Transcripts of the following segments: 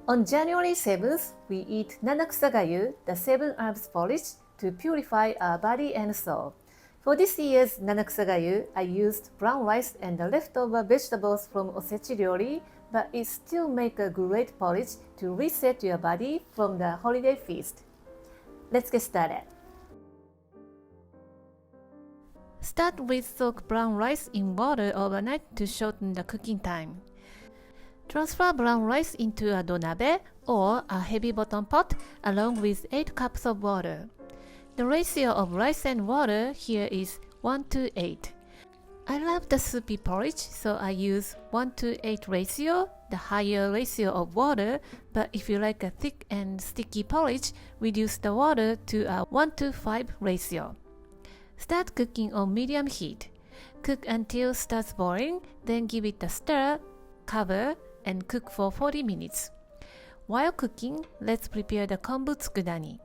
On January 7th, we eat Nanakusa Gayu, the 7 herbs porridge, to purify our body and soul. For this year's Nanakusa Gayu, I used brown rice and the leftover vegetables from osechi ryori, but it still makes a great porridge to reset your body from the holiday feast. Let's get started. Start with soak brown rice in water overnight to shorten the cooking time. Transfer brown rice into a donabe or a heavy bottom pot along with 8 cups of water. The ratio of rice and water here is 1:8. I love the soupy porridge, so I use 1:8 ratio, the higher ratio of water, but if you like a thick and sticky porridge, reduce the water to a 1:5 ratio. Start cooking on medium heat. Cook until starts boiling, then give it a stir, cover, and cook for 40 minutes. While cooking, let's prepare the kombu tsukudani.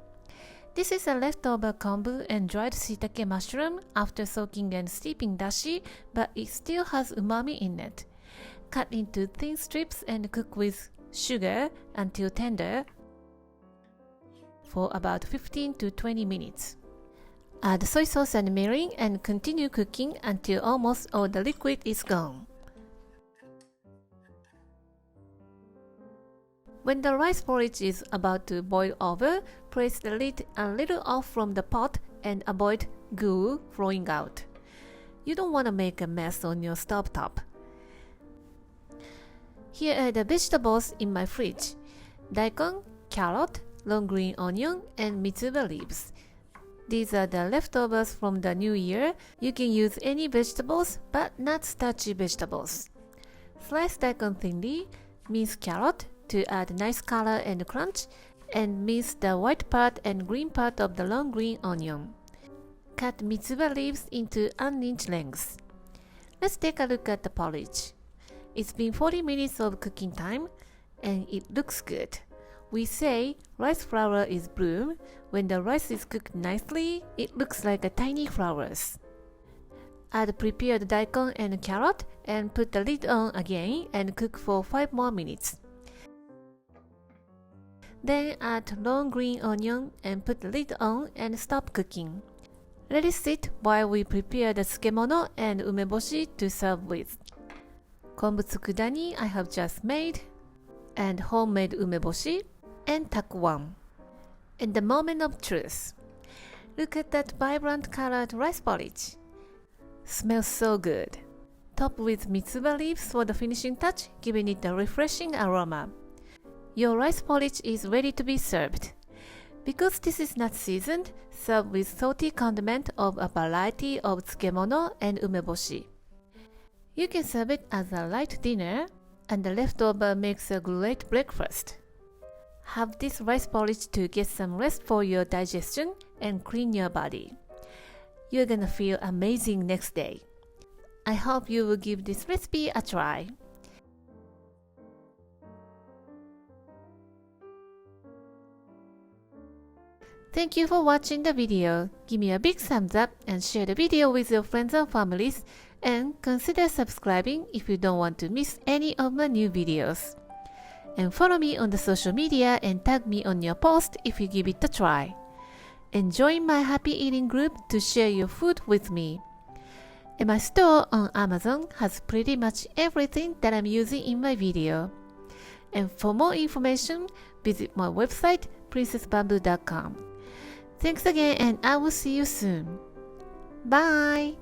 This is a leftover kombu and dried shiitake mushroom after soaking and steeping dashi, but it still has umami in it. Cut into thin strips and cook with sugar until tender for about 15 to 20 minutes. Add soy sauce and mirin and continue cooking until almost all the liquid is gone. When the rice porridge is about to boil over, place the lid a little off from the pot and avoid goo flowing out. You don't want to make a mess on your stovetop. Here are the vegetables in my fridge: daikon, carrot, long green onion, and mitsuba leaves. These are the leftovers from the new year. You can use any vegetables, but not starchy vegetables. Slice daikon thinly, mince carrot to add nice color and crunch, and mince the white part and green part of the long green onion. Cut mitsuba leaves into 1-inch lengths. Let's take a look at the porridge. It's been 40 minutes of cooking time, and it looks good. We say rice flour is bloom. When the rice is cooked nicely, it looks like a tiny flowers. Add prepared daikon and carrot and put the lid on again and cook for 5 more minutes. Then add long green onion and put the lid on and stop cooking. Let it sit while we prepare the Tsukemono and Umeboshi to serve with. Kombu Tsukudani I have just made, and homemade Umeboshi, and takuwan. And the moment of truth. Look at that vibrant colored rice porridge. Smells so good. Top with mitsuba leaves for the finishing touch, giving it a refreshing aroma. Your rice porridge is ready to be served. Because this is not seasoned, serve with salty condiment of a variety of tsukemono and umeboshi. You can serve it as a light dinner, and the leftover makes a great breakfast. Have this rice porridge to get some rest for your digestion and clean your body. You're gonna feel amazing next day. I hope you will give this recipe a try. Thank you for watching the video. Give me a big thumbs up and share the video with your friends and families, and consider subscribing if you don't want to miss any of my new videos. And follow me on the social media and tag me on your post if you give it a try. And join my happy eating group to share your food with me. And my store on Amazon has pretty much everything that I'm using in my video. And for more information, visit my website princessbamboo.com. Thanks again, and I will see you soon. Bye!